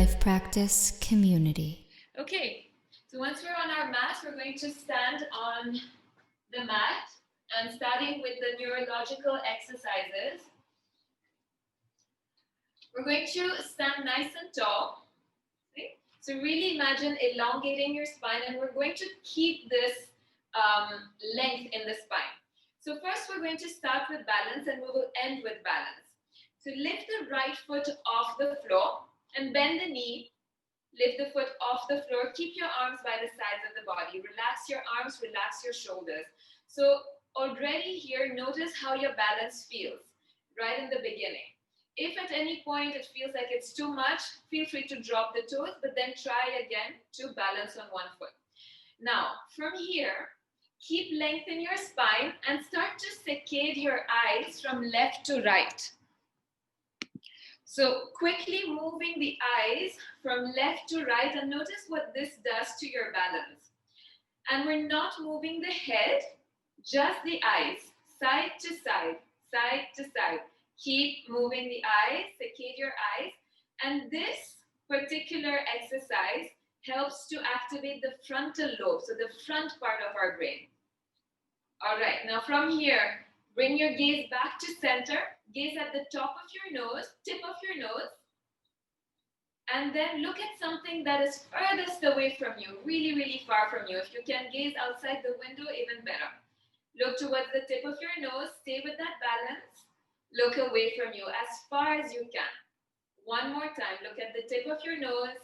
Life Practice community. Okay, so once we're on our mat, we're going to stand on the mat and starting with the neurological exercises. We're going to stand nice and tall. Okay? So really imagine elongating your spine, and we're going to keep this length in the spine. So first we're going to start with balance and we will end with balance. So lift the right foot off the floor and bend the knee. Lift the foot off the floor. Keep your arms by the sides of the body. Relax your arms, relax your shoulders. So already here, notice how your balance feels right in the beginning. If at any point it feels like it's too much, feel free to drop the toes, but then try again to balance on one foot. Now, from here, keep length in your spine and start to saccade your eyes from left to right. So quickly moving the eyes from left to right, and notice what this does to your balance. And we're not moving the head, just the eyes, side to side, side to side. Keep moving the eyes, saccade your eyes. And this particular exercise helps to activate the frontal lobe, so the front part of our brain. All right, now from here, bring your gaze back to center. Gaze at the top of your nose, tip of your nose. And then look at something that is furthest away from you, really, really far from you. If you can gaze outside the window, even better. Look towards the tip of your nose. Stay with that balance. Look away from you as far as you can. One more time. Look at the tip of your nose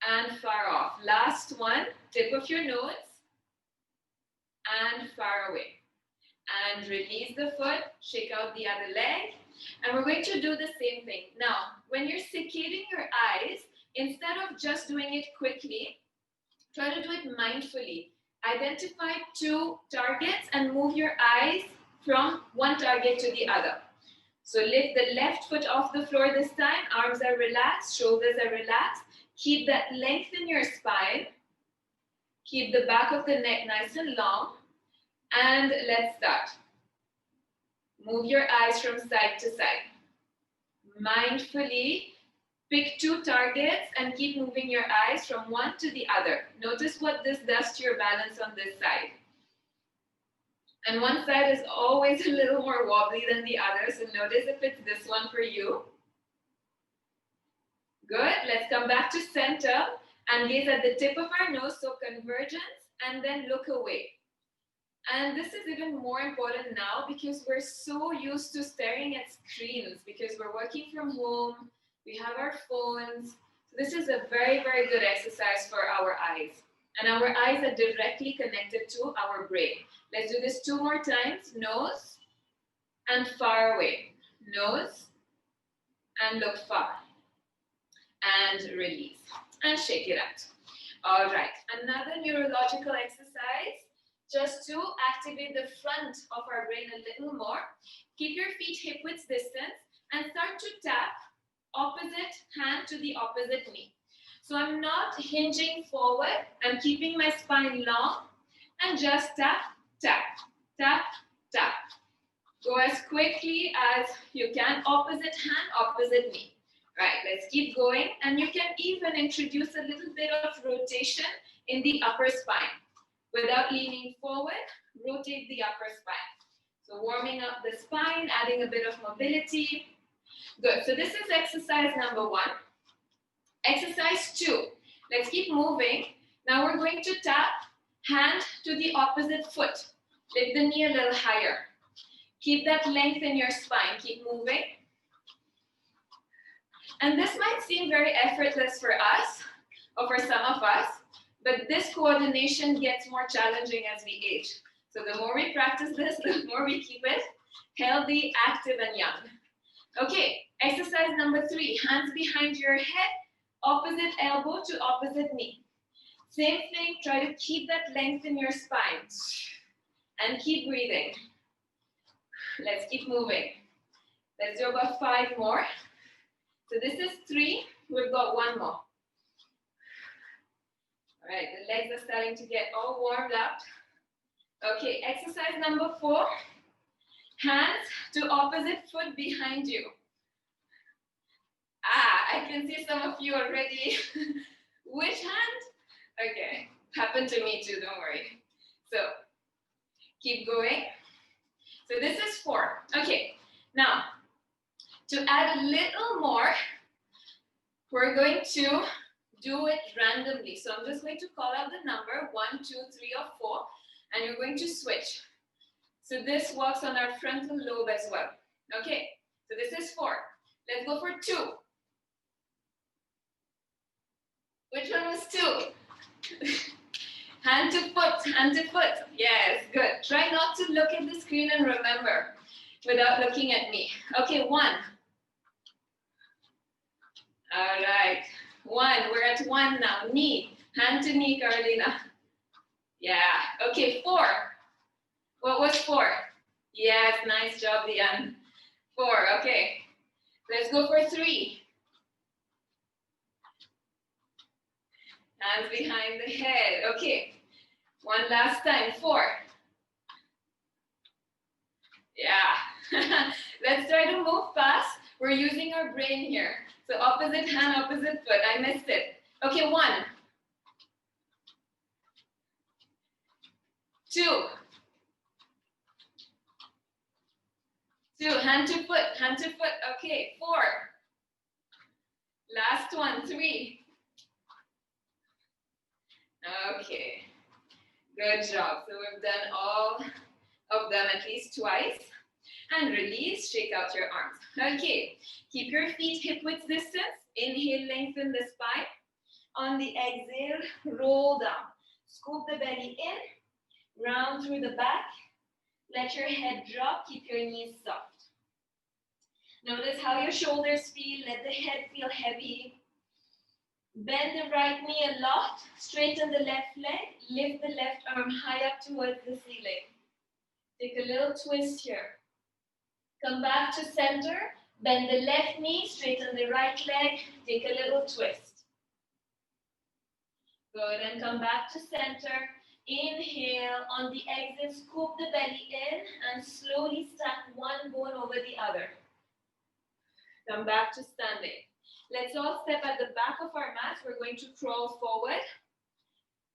and far off. Last one. Tip of your nose and far away. And release the foot. Shake out the other leg. And we're going to do the same thing. Now, when you're saccading your eyes, instead of just doing it quickly, try to do it mindfully. Identify two targets and move your eyes from one target to the other. So lift the left foot off the floor this time. Arms are relaxed, shoulders are relaxed. Keep that length in your spine. Keep the back of the neck nice and long. And let's start. Move your eyes from side to side. Mindfully pick two targets and keep moving your eyes from one to the other. Notice what this does to your balance on this side. And one side is always a little more wobbly than the other, so notice if it's this one for you. Good, let's come back to center and gaze at the tip of our nose, so convergence, and then look away. And this is even more important now because we're so used to staring at screens because we're working from home, we have our phones. So this is a very, very good exercise for our eyes. And our eyes are directly connected to our brain. Let's do this 2 more times. Nose and far away. Nose and look far. And release. And shake it out. All right. Another neurological exercise just to activate the front of our brain a little more. Keep your feet hip-width distance and start to tap opposite hand to the opposite knee. So I'm not hinging forward. I'm keeping my spine long and just tap, tap, tap, tap. Go as quickly as you can. Opposite hand, opposite knee. Right, let's keep going. And you can even introduce a little bit of rotation in the upper spine. Without leaning forward, rotate the upper spine. So warming up the spine, adding a bit of mobility. Good, so this is exercise number 1. Exercise 2, let's keep moving. Now we're going to tap hand to the opposite foot. Lift the knee a little higher. Keep that length in your spine, keep moving. And this might seem very effortless for us, or for some of us, but this coordination gets more challenging as we age. So the more we practice this, the more we keep it healthy, active, and young. Okay, exercise number 3, hands behind your head, opposite elbow to opposite knee. Same thing, try to keep that length in your spine. And keep breathing. Let's keep moving. Let's do about 5 more. So this is 3, we've got 1 more. All right, the legs are starting to get all warmed up. Okay, exercise number 4. Hands to opposite foot behind you. I can see some of you already. Which hand? Okay, happened to me too, don't worry. So, keep going. So this is 4. Okay, now, to add a little more, we're going to do it randomly. So I'm just going to call out the number 1, 2, 3, or 4, and you're going to switch. So this works on our frontal lobe as well. Okay, so this is 4. Let's go for 2. Which one was 2? Hand to foot, hand to foot. Yes, good. Try not to look at the screen and remember without looking at me. Okay, 1. All right, 1. We're at 1 now. Knee, hand to knee, Carolina. Yeah, okay, 4. What was 4? Yes, nice job, Diane. 4, okay. Let's go for 3. Hands behind the head. Okay, one last time. 4. Yeah. Let's try to move fast. We're using our brain here. So opposite hand, opposite foot. I missed it. Okay, 1. 2. 2. Hand to foot, hand to foot. Okay, 4. Last one, 3. Okay, good job. So we've done all of them at least twice. And release, shake out your arms. Okay, keep your feet hip width distance. Inhale, lengthen the spine. On the exhale, roll down. Scoop the belly in, round through the back. Let your head drop, keep your knees soft. Notice how your shoulders feel, let the head feel heavy. Bend the right knee a lot, straighten the left leg, lift the left arm high up towards the ceiling. Take a little twist here. Come back to center, bend the left knee, straighten the right leg, take a little twist. Good, and come back to center. Inhale, on the exhale, scoop the belly in and slowly stack one bone over the other. Come back to standing. Let's all step at the back of our mat. We're going to crawl forward.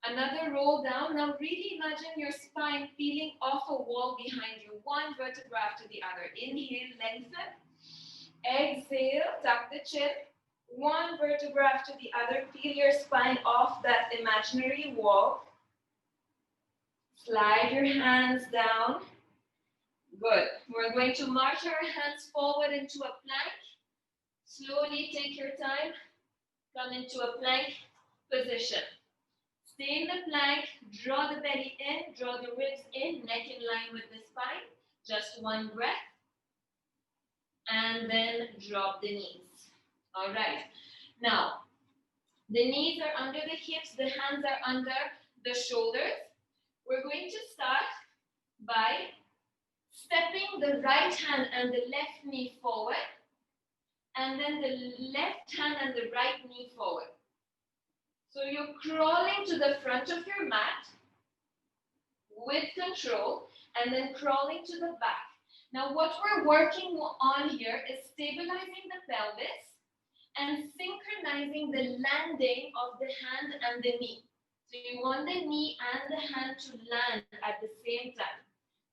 Another roll down. Now really imagine your spine peeling off a wall behind you, one vertebra after the other. Inhale, lengthen. Exhale, tuck the chin. One vertebra after the other. Peel your spine off that imaginary wall. Slide your hands down. Good. We're going to march our hands forward into a plank. Slowly take your time. Come into a plank position. Stay in the plank, draw the belly in, draw the ribs in, neck in line with the spine. Just one breath. And then drop the knees. All right. Now, the knees are under the hips, the hands are under the shoulders. We're going to start by stepping the right hand and the left knee forward, and then the left hand and the right knee forward. So you're crawling to the front of your mat with control and then crawling to the back. Now what we're working on here is stabilizing the pelvis and synchronizing the landing of the hand and the knee. So you want the knee and the hand to land at the same time.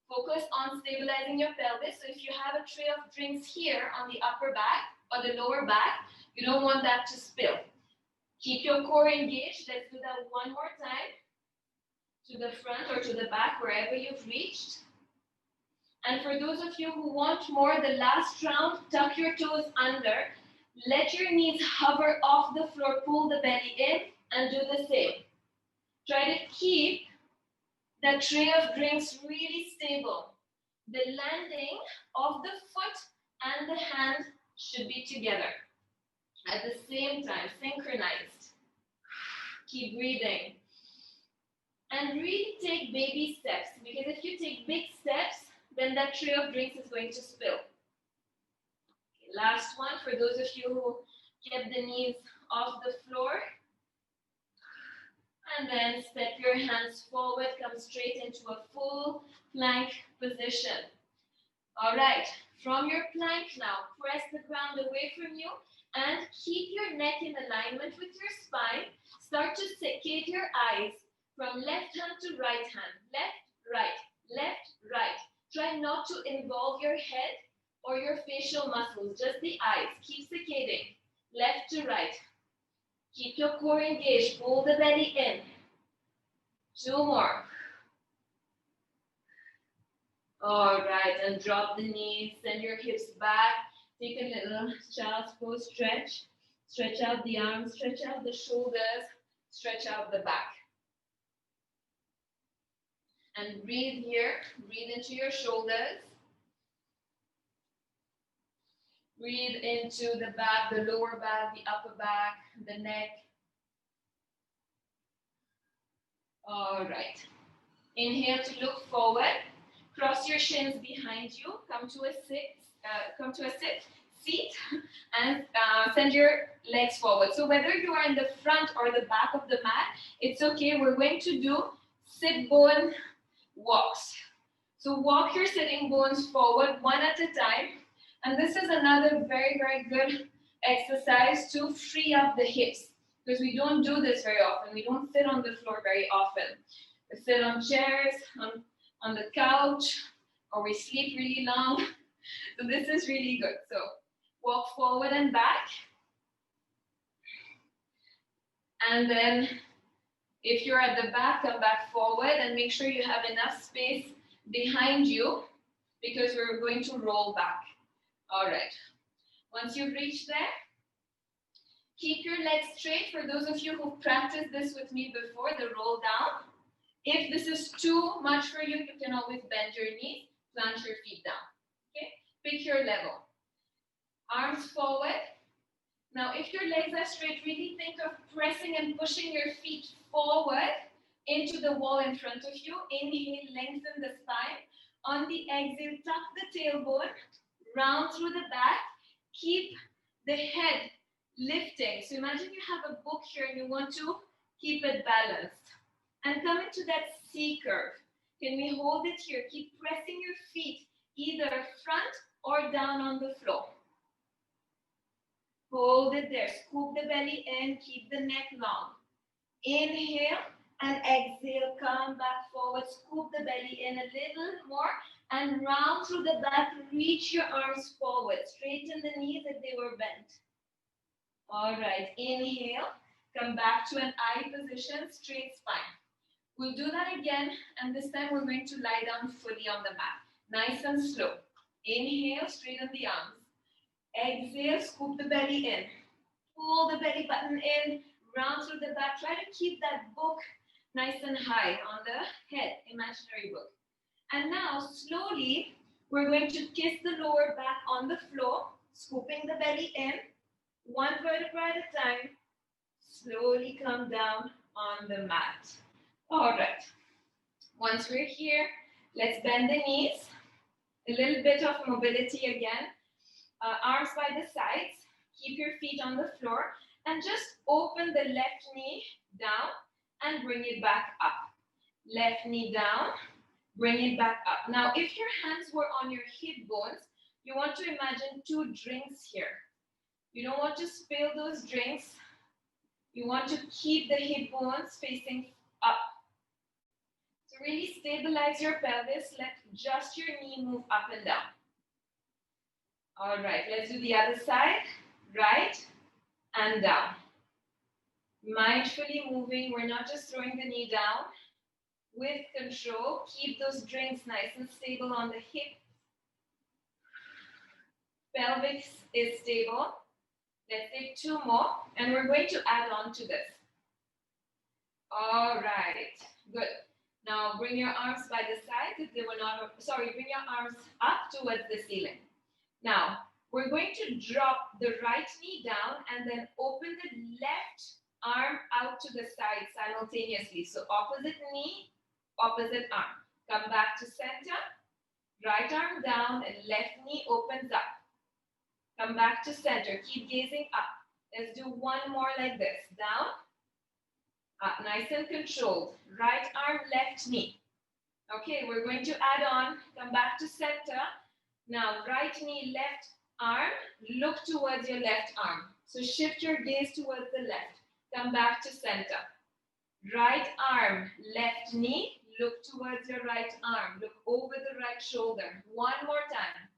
Focus on stabilizing your pelvis. So if you have a tray of drinks here on the upper back or the lower back, you don't want that to spill. Keep your core engaged. Let's do that one more time. To the front or to the back, wherever you've reached. And for those of you who want more, the last round, tuck your toes under. Let your knees hover off the floor, pull the belly in, and do the same. Try to keep the tray of drinks really stable. The landing of the foot and the hand should be together at the same time, synchronized. Keep breathing. And really take baby steps, because if you take big steps, then that tray of drinks is going to spill. Okay, last one, for those of you who kept the knees off the floor. And then step your hands forward, come straight into a full plank position. All right, from your plank now, press the ground away from you And keep your neck in alignment with your spine. Start to saccade your eyes from left hand to right hand. Left, right, left, right. Try not to involve your head or your facial muscles, just the eyes. Keep saccading. Left to right. Keep your core engaged. Pull the belly in. 2 more. All right, and drop the knees. Send your hips back. Take a little child's pose stretch. Stretch out the arms, stretch out the shoulders, stretch out the back. And breathe here. Breathe into your shoulders. Breathe into the back, the lower back, the upper back, the neck. All right. Inhale to look forward. Cross your shins behind you. Come to a sit. Seat, and send your legs forward. So whether you are in the front or the back of the mat, it's okay. We're going to do sit bone walks. So walk your sitting bones forward one at a time. And this is another very, very good exercise to free up the hips, because we don't do this very often. We don't sit on the floor very often. We sit on chairs, on the couch, or we sleep really long. So this is really good. So walk forward and back. And then if you're at the back, come back forward and make sure you have enough space behind you, because we're going to roll back. All right. Once you've reached there, keep your legs straight. For those of you who've practiced this with me before, the roll down. If this is too much for you, you can always bend your knees, plant your feet down. Okay? Pick your level. Arms forward. Now, if your legs are straight, really think of pressing and pushing your feet forward into the wall in front of you. Inhale, lengthen the spine. On the exhale, tuck the tailbone, round through the back. Keep the head lifting. So imagine you have a book here and you want to keep it balanced. And come into that C curve. Can we hold it here? Keep pressing your feet either front or down on the floor. Hold it there. Scoop the belly in. Keep the neck long. Inhale and exhale. Come back forward. Scoop the belly in a little more and round through the back. Reach your arms forward. Straighten the knees if they were bent. All right. Inhale. Come back to an I position. Straight spine. We'll do that again, and this time we're going to lie down fully on the mat. Nice and slow. Inhale, straighten the arms. Exhale, scoop the belly in. Pull the belly button in, round through the back. Try to keep that book nice and high on the head, imaginary book. And now, slowly, we're going to kiss the lower back on the floor, scooping the belly in. One vertebra at a time. Slowly come down on the mat. All right, once we're here, let's bend the knees. A little bit of mobility again. Arms by the sides. Keep your feet on the floor. And just open the left knee down and bring it back up. Left knee down, bring it back up. Now, if your hands were on your hip bones, you want to imagine 2 drinks here. You don't want to spill those drinks. You want to keep the hip bones facing up. To really stabilize your pelvis, let just your knee move up and down. All right, let's do the other side. Right and down. Mindfully moving. We're not just throwing the knee down. With control, keep those drinks nice and stable on the hip. Pelvis is stable. Let's take 2 more, and we're going to add on to this. All right, good. Now bring your arms by the sides if they were not, bring your arms up towards the ceiling. Now, we're going to drop the right knee down and then open the left arm out to the side simultaneously. So opposite knee, opposite arm. Come back to center, right arm down and left knee opens up. Come back to center, keep gazing up. Let's do 1 more like this. Down, up, nice and controlled. Right arm, left knee. Okay, we're going to add on, come back to center. Now, right knee, left arm, look towards your left arm. So shift your gaze towards the left. Come back to center. Right arm, left knee, look towards your right arm. Look over the right shoulder. One more time.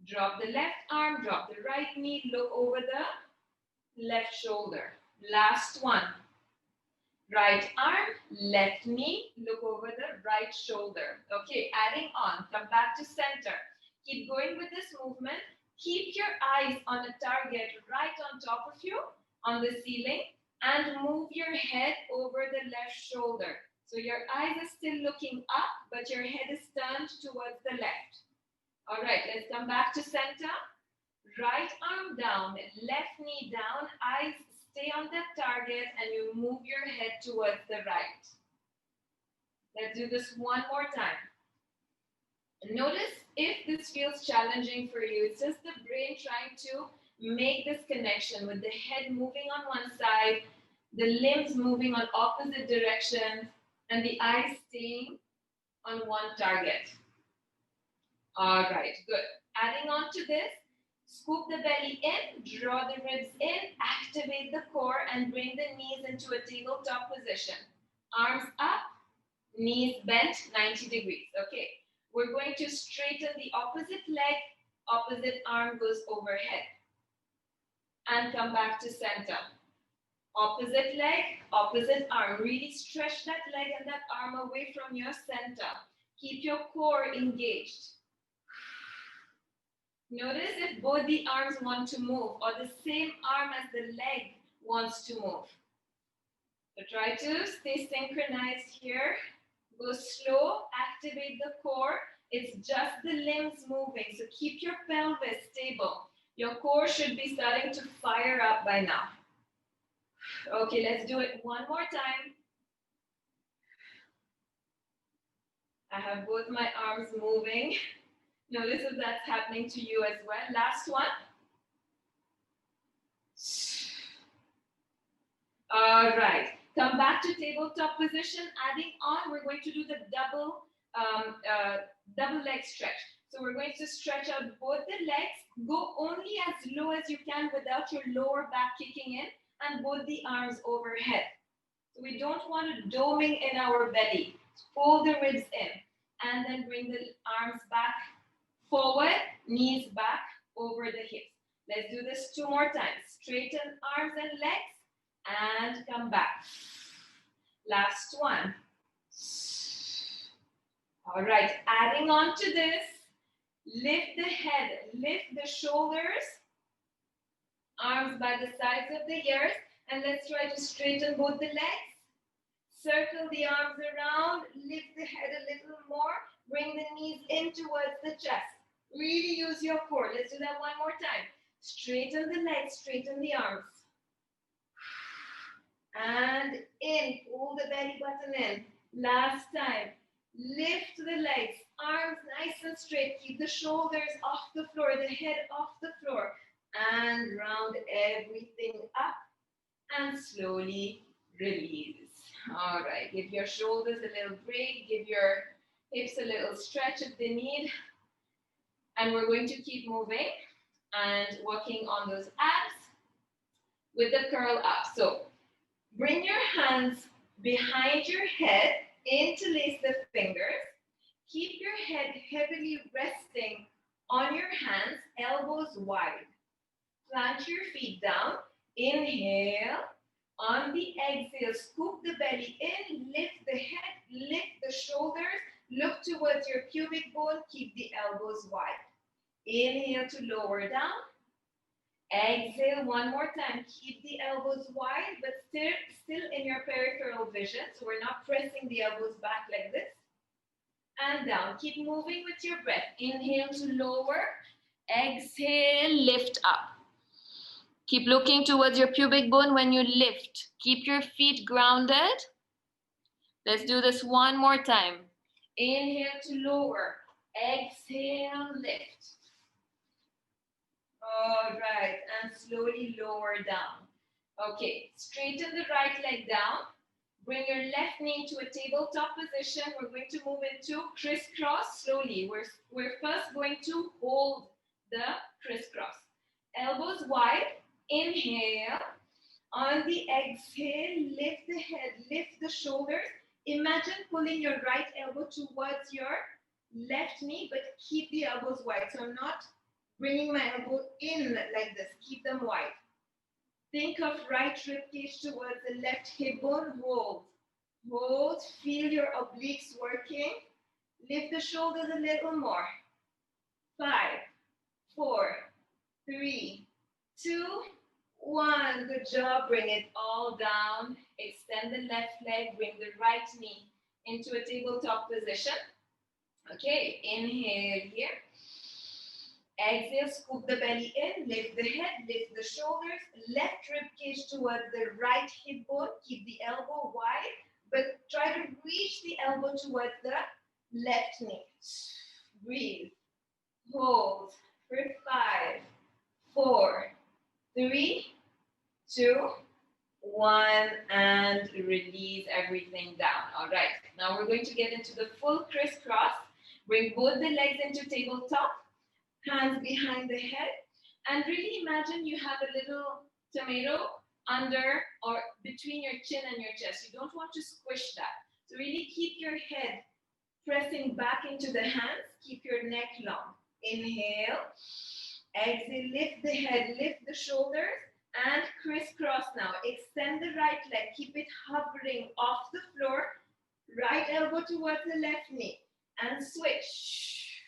Drop the left arm, drop the right knee, look over the left shoulder. Last one. Right arm, left knee, look over the right shoulder. Okay, adding on, come back to center. Keep going with this movement. Keep your eyes on a target right on top of you, on the ceiling, and move your head over the left shoulder. So your eyes are still looking up, but your head is turned towards the left. All right, let's come back to center. Right arm down, left knee down, eyes stay on that target, and you move your head towards the right. Let's do this one more time. Notice if this feels challenging for you, it's just the brain trying to make this connection with the head moving on one side, the limbs moving on opposite directions, and the eyes staying on one target. All right, good. Adding on to this, scoop the belly in, draw the ribs in, activate the core, and bring the knees into a tabletop position. Arms up, knees bent 90 degrees. Okay, we're going to straighten the opposite leg, opposite arm goes overhead. And come back to center. Opposite leg, opposite arm. Really stretch that leg and that arm away from your center. Keep your core engaged. Notice if both the arms want to move or the same arm as the leg wants to move. So try to stay synchronized here. Go slow, activate the core. It's just the limbs moving. So keep your pelvis stable. Your core should be starting to fire up by now. Okay, let's do it one more time. I have both my arms moving. Notice if that's happening to you as well. Last one. All right. Come back to tabletop position. Adding on, we're going to do the double leg stretch. So we're going to stretch out both the legs. Go only as low as you can without your lower back kicking in, and both the arms overhead. So we don't want it doming in our belly. Pull the ribs in, and then bring the arms back forward, knees back over the hips. Let's do this 2 more times. Straighten arms and legs and come back. Last one. All right, adding on to this, lift the head, lift the shoulders, arms by the sides of the ears, and let's try to straighten both the legs. Circle the arms around, lift the head a little more, bring the knees in towards the chest. Really use your core. Let's do that one more time. Straighten the legs, straighten the arms. And in, pull the belly button in. Last time. Lift the legs, arms nice and straight. Keep the shoulders off the floor, the head off the floor. And round everything up and slowly release. All right, give your shoulders a little break, give your hips a little stretch if they need. And we're going to keep moving and working on those abs with the curl up. So bring your hands behind your head, interlace the fingers. Keep your head heavily resting on your hands, elbows wide. Plant your feet down. Inhale. On the exhale, scoop the belly in, lift the head, lift the shoulders, look towards your pubic bone, keep the elbows wide. Inhale to lower down. Exhale one more time. Keep the elbows wide, but still in your peripheral vision. So we're not pressing the elbows back like this. And down. Keep moving with your breath. Inhale to lower. Exhale, lift up. Keep looking towards your pubic bone when you lift. Keep your feet grounded. Let's do this one more time. Inhale to lower. Exhale, lift. All right, and slowly lower down. Okay, straighten the right leg down. Bring your left knee to a tabletop position. We're going to move into crisscross slowly. We're first going to hold the crisscross. Elbows wide. Inhale. On the exhale, lift the head, lift the shoulders. Imagine pulling your right elbow towards your left knee, but keep the elbows wide. So I'm not bringing my elbow in like this. Keep them wide. Think of right rib cage towards the left hip bone. Hold. Hold. Feel your obliques working. Lift the shoulders a little more. 5, 4, 3, 2, 1. Good job. Bring it all down. Extend the left leg. Bring the right knee into a tabletop position. Okay, inhale here. Exhale, scoop the belly in, lift the head, lift the shoulders, left rib cage towards the right hip bone. Keep the elbow wide, but try to reach the elbow towards the left knee. Breathe. Hold for 5, 4, 3, 2, 1, and release everything down. All right, now we're going to get into the full crisscross. Bring both the legs into tabletop, hands behind the head, and really imagine you have a little tomato under or between your chin and your chest. You don't want to squish that. So really keep your head pressing back into the hands. Keep your neck long. Inhale. Exhale, lift the head, lift the shoulders, and crisscross now. Extend the right leg. Keep it hovering off the floor. Right elbow towards the left knee. And switch.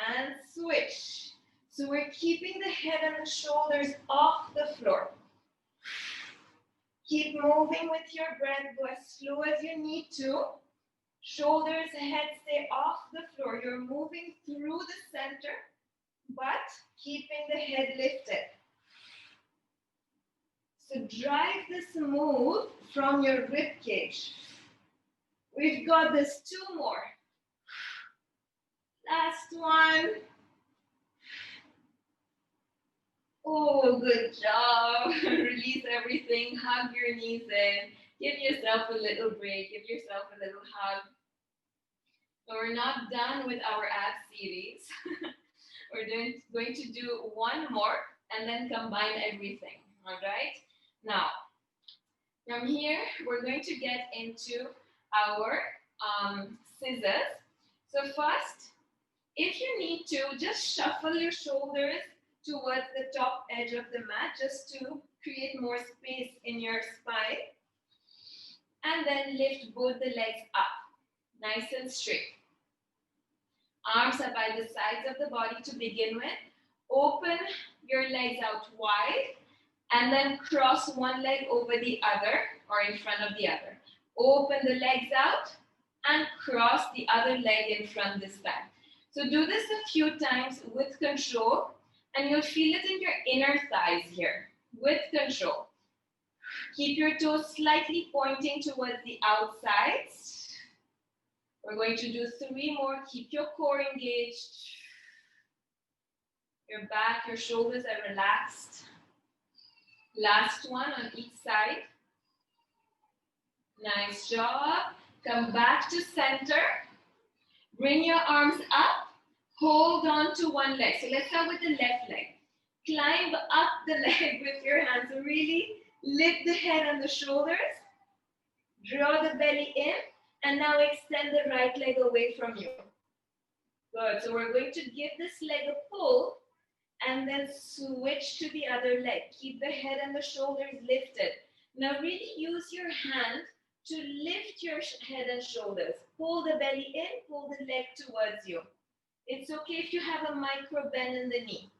And switch. So we're keeping the head and the shoulders off the floor. Keep moving with your breath. Go as slow as you need to. Shoulders, head stay off the floor. You're moving through the center, but keeping the head lifted. So drive this move from your rib cage. We've got this. 2 more. Last one. Oh, good job. Release everything. Hug your knees in. Give yourself a little break. Give yourself a little hug. So we're not done with our abs series. We're going to do one more and then combine everything. All right? Now, from here, we're going to get into our scissors. So first, if you need to, just shuffle your shoulders towards the top edge of the mat just to create more space in your spine. And then lift both the legs up, nice and straight. Arms are by the sides of the body to begin with. Open your legs out wide and then cross one leg over the other or in front of the other. Open the legs out and cross the other leg in front this time. So do this a few times with control and you'll feel it in your inner thighs here with control. Keep your toes slightly pointing towards the outsides. We're going to do 3 more. Keep your core engaged. Your back, your shoulders are relaxed. Last one on each side. Nice job. Come back to center. Bring your arms up. Hold on to one leg. So let's start with the left leg. Climb up the leg with your hands. So really lift the head and the shoulders. Draw the belly in. And now extend the right leg away from you. Good. So we're going to give this leg a pull and then switch to the other leg. Keep the head and the shoulders lifted. Now really use your hand to lift your head and shoulders. Pull the belly in, pull the leg towards you. It's okay if you have a micro bend in the knee.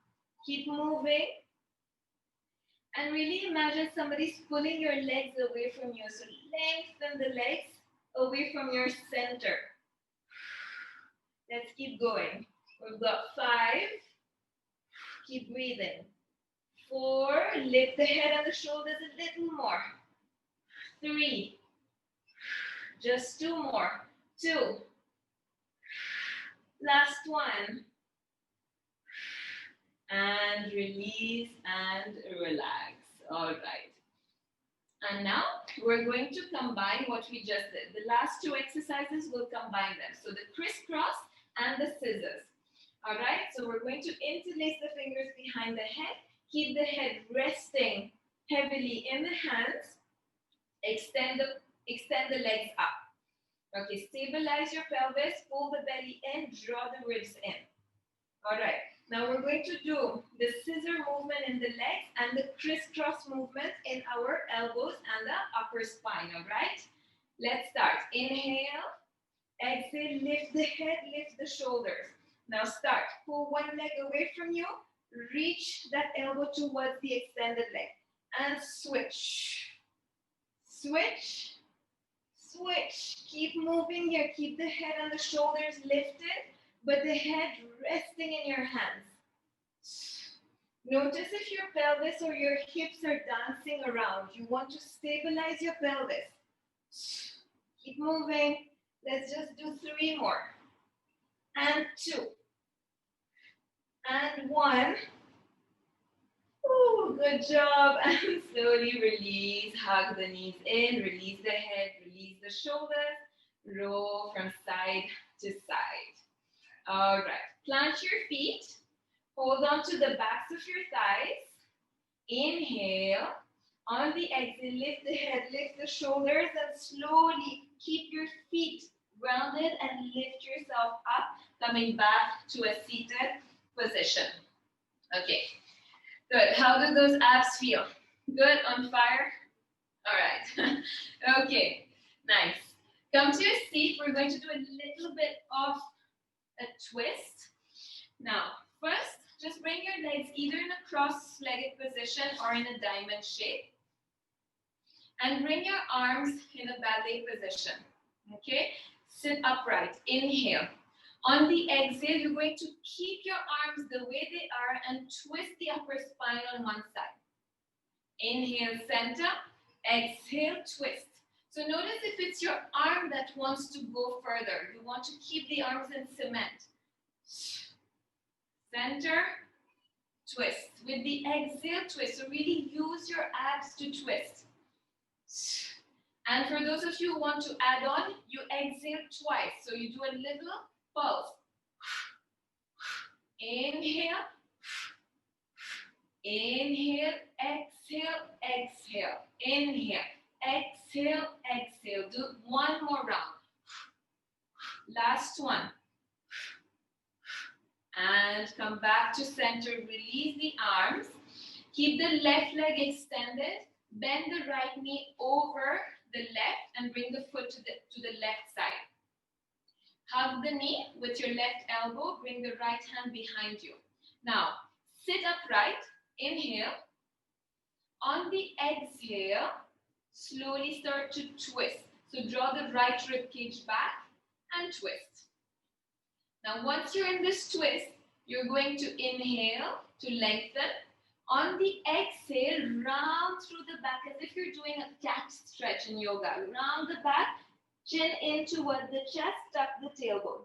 Keep moving. And really imagine somebody's pulling your legs away from you. So lengthen the legs away from your center. Let's keep going. We've got 5. Keep breathing. 4. Lift the head and the shoulders a little more. 3. Just 2 more. 2. Last one. And release and relax. All right. And now we're going to combine what we just did. The last 2 exercises, we'll combine them. So the crisscross and the scissors. All right. So we're going to interlace the fingers behind the head. Keep the head resting heavily in the hands. Extend the legs up. Okay, stabilize your pelvis, pull the belly in, draw the ribs in. All right, now we're going to do the scissor movement in the legs and the crisscross movement in our elbows and the upper spine, all right? Let's start. Inhale, exhale, lift the head, lift the shoulders. Now start. Pull one leg away from you, reach that elbow towards the extended leg, and switch. Switch, switch. Keep moving here. Keep the head and the shoulders lifted, but the head resting in your hands. Notice if your pelvis or your hips are dancing around. You want to stabilize your pelvis. Keep moving. Let's just do 3 more. And 2. And 1. Ooh, good job. And slowly release. Hug the knees in. Release the head. Release the shoulders. Roll from side to side. All right. Plant your feet. Hold on to the backs of your thighs. Inhale. On the exhale, lift the head, lift the shoulders, and slowly keep your feet grounded and lift yourself up, coming back to a seated position. Okay. Good. How do those abs feel? Good? On fire? All right. Okay. Nice. Come to your seat. We're going to do a little bit of a twist. Now, first, just bring your legs either in a cross-legged position or in a diamond shape. And bring your arms in a ballet position. Okay? Sit upright. Inhale. On the exhale, you're going to keep your arms the way they are and twist the upper spine on one side. Inhale, center. Exhale, twist. So notice if it's your arm that wants to go further. You want to keep the arms in cement. Center, twist. With the exhale, twist. So really use your abs to twist. And for those of you who want to add on, you exhale twice. So you do a little pulse. Inhale. Inhale, exhale, exhale. Inhale, exhale, exhale. Do 1 more round. Last one. And come back to center. Release the arms. Keep the left leg extended. Bend the right knee over the left and bring the foot to the left side. Hug the knee with your left elbow. Bring the right hand behind you. Now, sit upright. Inhale. On the exhale, slowly start to twist. So draw the right rib cage back and twist. Now, once you're in this twist, you're going to inhale to lengthen. On the exhale, round through the back as if you're doing a cat stretch in yoga. Round the back, chin in toward the chest, tuck the tailbone.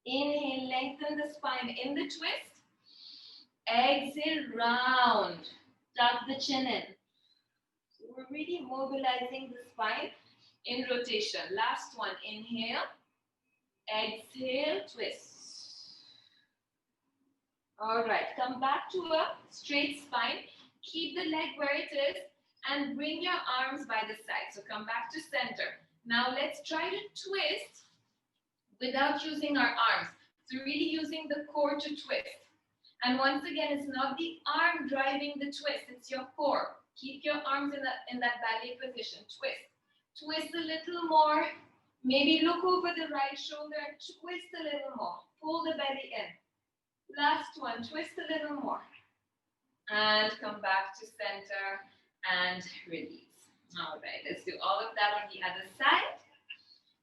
Inhale, lengthen the spine in the twist. Exhale, round, tuck the chin in. So we're really mobilizing the spine in rotation. Last one, inhale. Exhale, twist. All right, come back to a straight spine. Keep the leg where it is and bring your arms by the side. So come back to center. Now let's try to twist without using our arms. So really using the core to twist. And once again, it's not the arm driving the twist, it's your core. Keep your arms in that ballet position. Twist. Twist a little more. Maybe look over the right shoulder and twist a little more. Pull the belly in. Last one, twist a little more. And come back to center and release. All right, let's do all of that on the other side.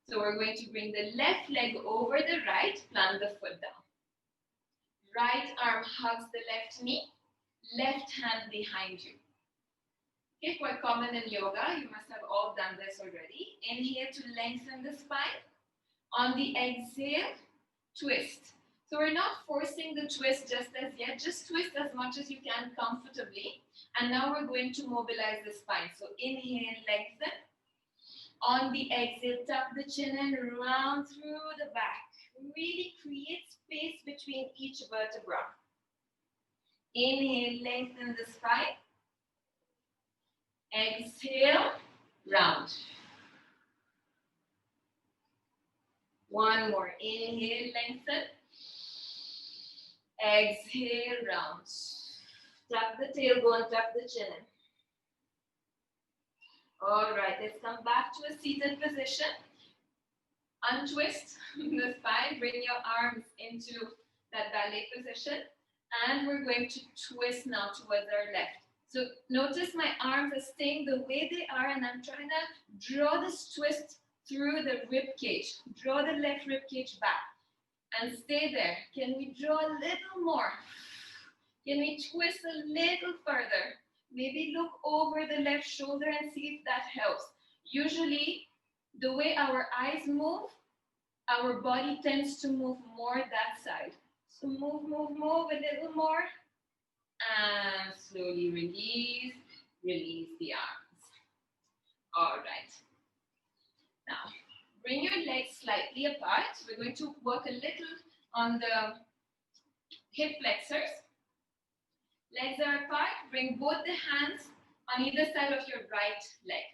So we're going to bring the left leg over the right, plant the foot down. Right arm hugs the left knee, left hand behind you. Okay, quite common in yoga. You must have all done this already. Inhale to lengthen the spine. On the exhale, twist. So we're not forcing the twist just as yet. Just twist as much as you can comfortably. And now we're going to mobilize the spine. So inhale, lengthen. On the exhale, tuck the chin in, round through the back. Really create space between each vertebra. Inhale, lengthen the spine. Exhale, round. One more. Inhale, lengthen. Exhale, round. Tuck the tailbone, tuck the chin in. All right, let's come back to a seated position. Untwist the spine, bring your arms into that ballet position, and we're going to twist now towards our left. So notice my arms are staying the way they are, and I'm trying to draw this twist through the rib cage. Draw the left rib cage back and stay there. Can we draw a little more? Can we twist a little further? Maybe look over the left shoulder and see if that helps. Usually, the way our eyes move, our body tends to move more that side. So move, move, move a little more. And slowly release, release the arms. All right. Now, bring your legs slightly apart. We're going to work a little on the hip flexors. Legs are apart. Bring both the hands on either side of your right leg.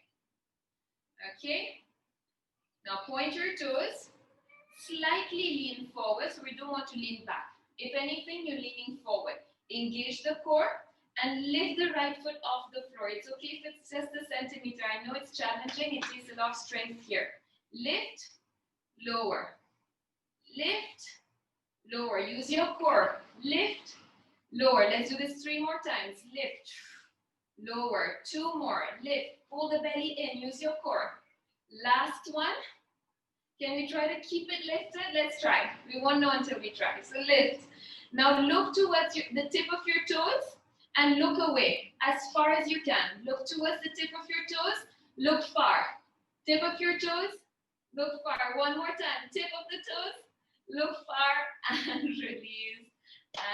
Okay? Now point your toes. Slightly lean forward, so we don't want to lean back. If anything, you're leaning forward. Engage the core and lift the right foot off the floor. It's okay if it's just a centimeter. I know it's challenging. It takes a lot of strength here. Lift, lower. Lift, lower. Use your core. Lift, lower. Let's do this 3 more times. Lift, lower. 2 more. Lift. Pull the belly in. Use your core. Last one. Can we try to keep it lifted? Let's try. We won't know until we try. So lift. Now look towards the tip of your toes and look away as far as you can. Look towards the tip of your toes. Look far. Tip of your toes. Look far. One more time. Tip of the toes. Look far and release.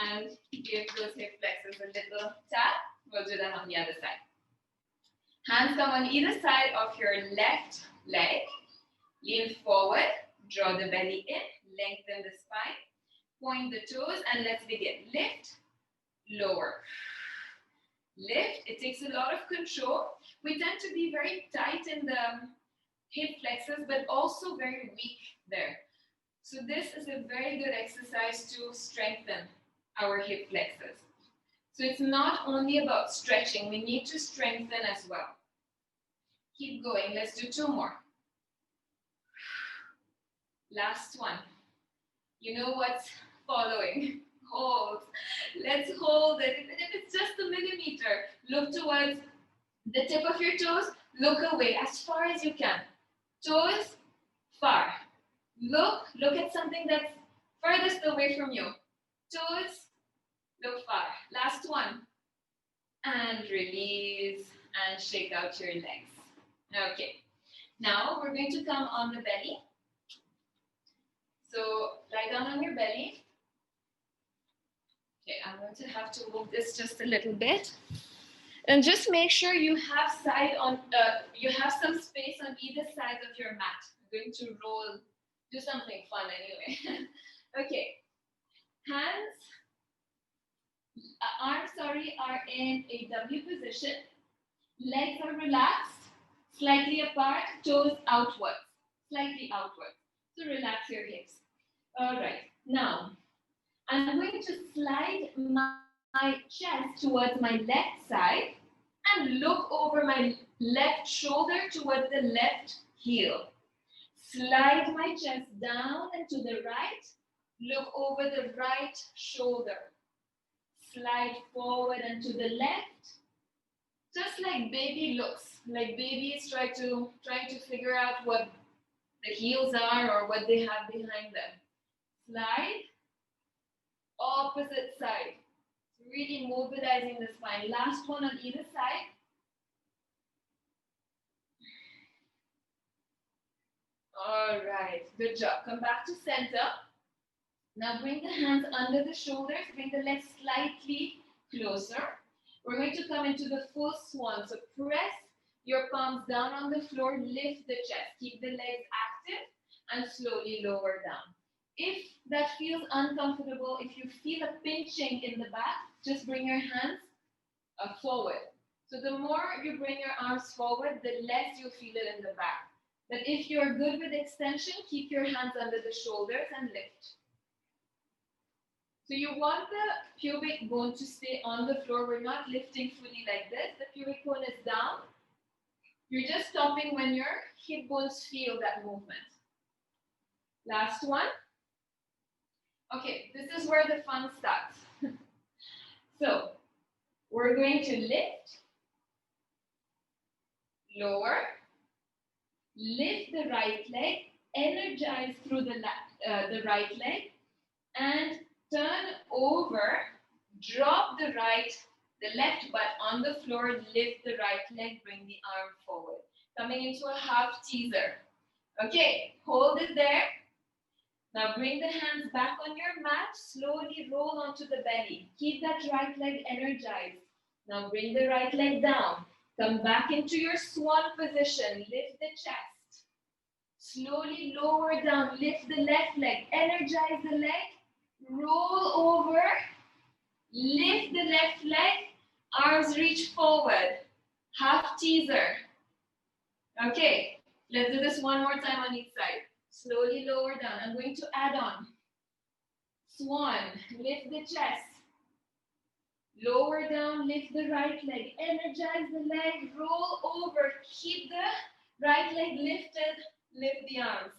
And give those hip flexors a little tap. We'll do that on the other side. Hands come on either side of your left leg. Lean forward. Draw the belly in. Lengthen the spine. Point the toes and let's begin. Lift, lower. Lift. It takes a lot of control. We tend to be very tight in the hip flexors, but also very weak there. So this is a very good exercise to strengthen our hip flexors. So it's not only about stretching. We need to strengthen as well. Keep going. Let's do 2 more. Last one. You know what's following? Hold. Let's hold it. Even if it's just a millimeter, look towards the tip of your toes. Look away as far as you can. Toes, far. Look at something that's furthest away from you. Toes, look far. Last one. And release and shake out your legs. Okay. Now we're going to come on the belly. So lie down on your belly. Okay, I'm going to have to move this just a little bit. And just make sure you have some space on either side of your mat. I'm going to roll, do something fun anyway. Okay. Arms are in a W position. Legs are relaxed, slightly apart, toes outwards, slightly outwards. So relax your hips. All right, now I'm going to slide my chest towards my left side and look over my left shoulder towards the left heel. Slide my chest down and to the right, look over the right shoulder. Slide forward and to the left, just like baby looks, like babies trying to figure out what the heels are or what they have behind them. Slide, opposite side. Really mobilizing the spine. Last one on either side. All right, good job. Come back to center. Now bring the hands under the shoulders. Bring the legs slightly closer. We're going to come into the full swan. So press your palms down on the floor. Lift the chest. Keep the legs active and slowly lower down. If that feels uncomfortable, if you feel a pinching in the back, just bring your hands forward. So the more you bring your arms forward, the less you feel it in the back. But if you're good with extension, keep your hands under the shoulders and lift. So you want the pubic bone to stay on the floor. We're not lifting fully like this. The pubic bone is down. You're just stopping when your hip bones feel that movement. Last one. Okay, this is where the fun starts. So we're going to lift, lower, lift the right leg, energize through the right leg, and turn over, drop the left butt on the floor, lift the right leg, bring the arm forward. Coming into a half teaser. Okay, hold it there. Now bring the hands back on your mat, slowly roll onto the belly. Keep that right leg energized. Now bring the right leg down. Come back into your swan position, lift the chest. Slowly lower down, lift the left leg, energize the leg, roll over, lift the left leg, arms reach forward, half teaser. Okay, let's do this one more time on each side. Slowly lower down. I'm going to add on. Swan, lift the chest. Lower down, lift the right leg. Energize the leg, roll over. Keep the right leg lifted, lift the arms.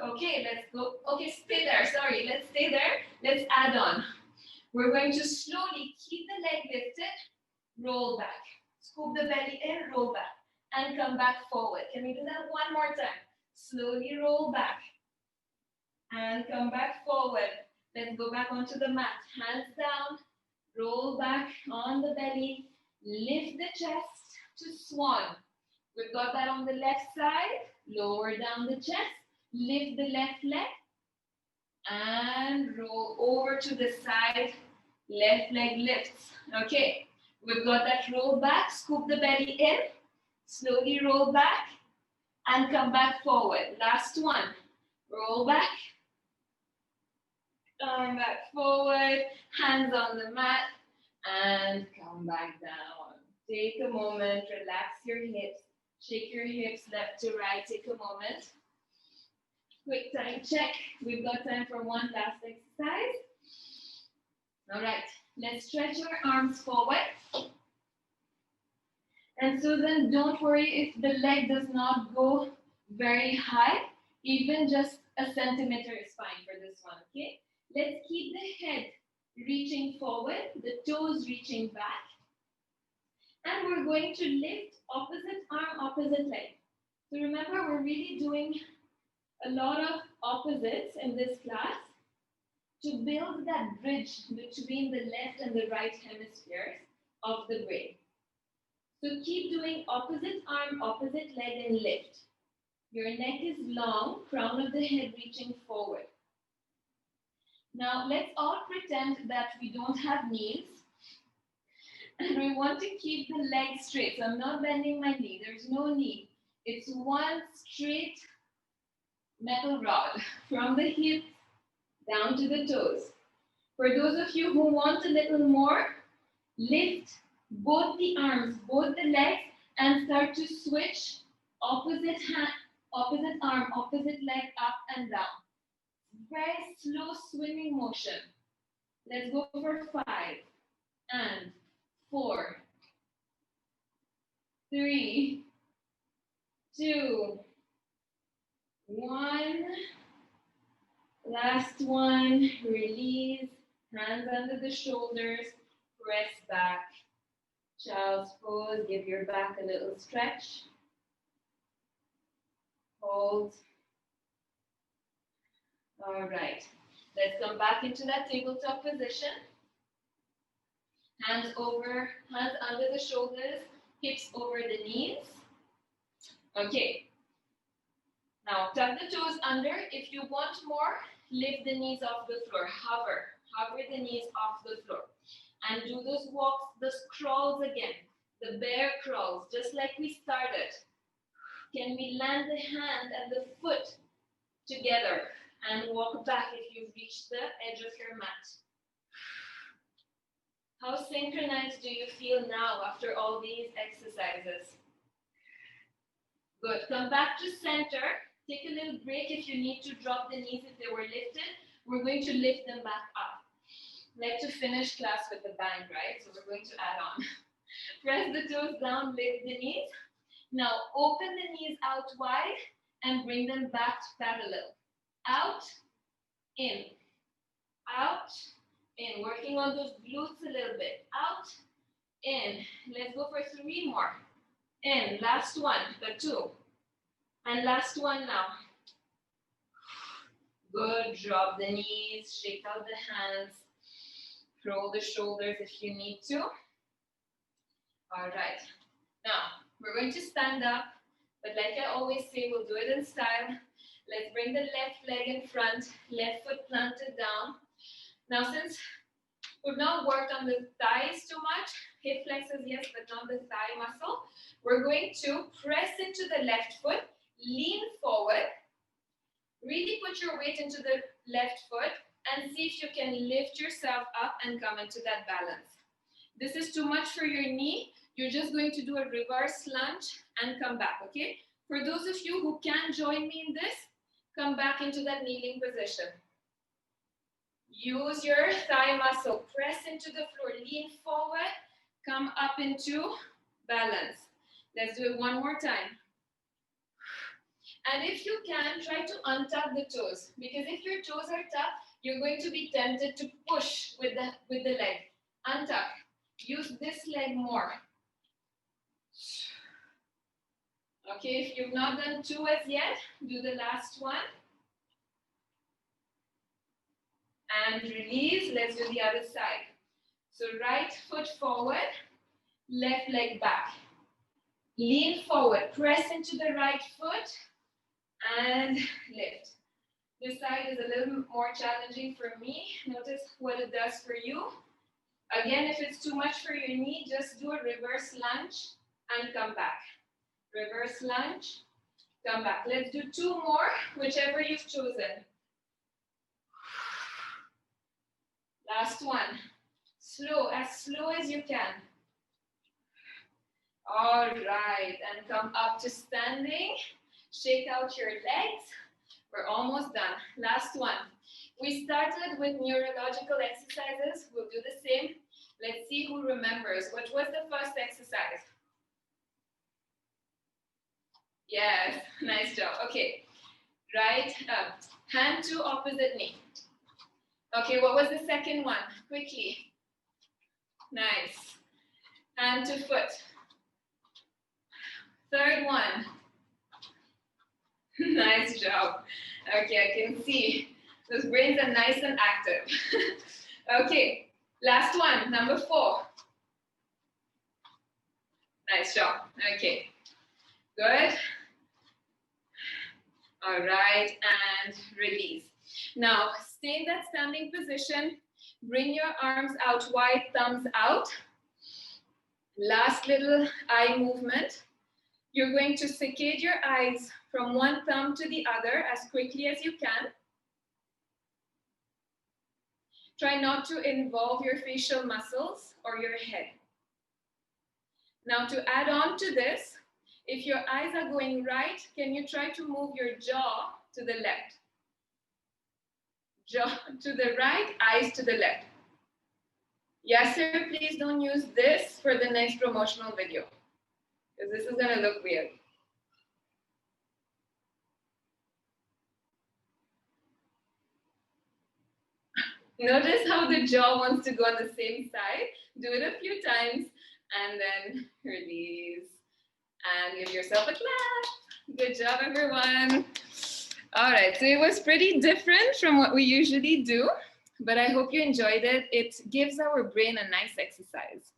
Okay, let's go. Okay, stay there. Sorry, let's stay there. Let's add on. We're going to slowly keep the leg lifted, roll back. Scoop the belly in, roll back. And come back forward. Can we do that one more time? Slowly roll back and come back forward. Let's go back onto the mat. Hands down, roll back on the belly, lift the chest to swan. We've got that on the left side. Lower down the chest, lift the left leg and roll over to the side. Left leg lifts. Okay, we've got that roll back, scoop the belly in, slowly roll back and come back forward. Last one. Roll back. Come back forward. Hands on the mat. And come back down. Take a moment. Relax your hips. Shake your hips left to right. Take a moment. Quick time check. We've got time for one last exercise. All right. Let's stretch your arms forward. And so then don't worry if the leg does not go very high. Even just a centimeter is fine for this one, okay? Let's keep the head reaching forward, the toes reaching back. And we're going to lift opposite arm, opposite leg. So remember, we're really doing a lot of opposites in this class to build that bridge between the left and the right hemispheres of the brain. So keep doing opposite arm, opposite leg and lift. Your neck is long, crown of the head reaching forward. Now let's all pretend that we don't have knees and we want to keep the leg straight. So I'm not bending my knee, there's no knee. It's one straight metal rod from the hips down to the toes. For those of you who want a little more, lift both the arms, both the legs, and start to switch opposite arm, opposite leg, up and down. Very slow swimming motion. Let's go for 5 and 4, 3, 2, 1. Last one. Release. Hands under the shoulders. Press back. Child's pose, give your back a little stretch. Hold. All right. Let's come back into that tabletop position. Hands under the shoulders, hips over the knees. Okay. Now tuck the toes under. If you want more, lift the knees off the floor. Hover the knees off the floor. And do those walks, those crawls again. The bear crawls, just like we started. Can we land the hand and the foot together? And walk back if you've reached the edge of your mat. How synchronized do you feel now after all these exercises? Good. Come back to center. Take a little break if you need to drop the knees if they were lifted. We're going to lift them back up. Like to finish class with a bang, right? So we're going to add on. Press the toes down, lift the knees. Now open the knees out wide and bring them back parallel. Out, in, out, in. Working on those glutes a little bit. Out, in. Let's go for 3 more. In. Last one, the 2. And last one now. Good. Drop the knees, shake out the hands, roll the shoulders if you need to. All right. Now, we're going to stand up, but like I always say, we'll do it in style. Let's bring the left leg in front, left foot planted down. Now, since we've not worked on the thighs too much, hip flexors, yes, but not the thigh muscle, we're going to press into the left foot, lean forward, really put your weight into the left foot, and see if you can lift yourself up and come into that balance. This is too much for your knee. You're just going to do a reverse lunge and come back, okay? For those of you who can join me in this, come back into that kneeling position. Use your thigh muscle. Press into the floor. Lean forward. Come up into balance. Let's do it one more time. And if you can, try to untuck the toes. Because if your toes are tucked, you're going to be tempted to push with the leg. Untuck. Use this leg more. Okay, if you've not done 2 as yet, do the last one. And release. Let's do the other side. So right foot forward, left leg back. Lean forward, press into the right foot and lift. This side is a little more challenging for me. Notice what it does for you. Again, if it's too much for your knee, just do a reverse lunge and come back. Reverse lunge, come back. Let's do 2 more, whichever you've chosen. Last one. Slow as you can. All right, and come up to standing. Shake out your legs. We're almost done. Last one. We started with neurological exercises. We'll do the same. Let's see who remembers. What was the first exercise? Yes, nice job. Okay, right up. Hand to opposite knee. Okay, what was the second one? Quickly. Nice. Hand to foot. Third one. Nice job. Okay, I can see those brains are nice and active. Okay, last one, number 4. Nice job. Okay, good. All right, and release. Now, stay in that standing position. Bring your arms out wide, thumbs out. Last little eye movement. You're going to saccade your eyes from one thumb to the other as quickly as you can. Try not to involve your facial muscles or your head. Now to add on to this, if your eyes are going right, can you try to move your jaw to the left? Jaw to the right, eyes to the left. Yes, sir, please don't use this for the next promotional video, because this is going to look weird. Notice how the jaw wants to go on the same side. Do it a few times and then release. And give yourself a clap. Good job, everyone. All right, so it was pretty different from what we usually do, but I hope you enjoyed it. It gives our brain a nice exercise.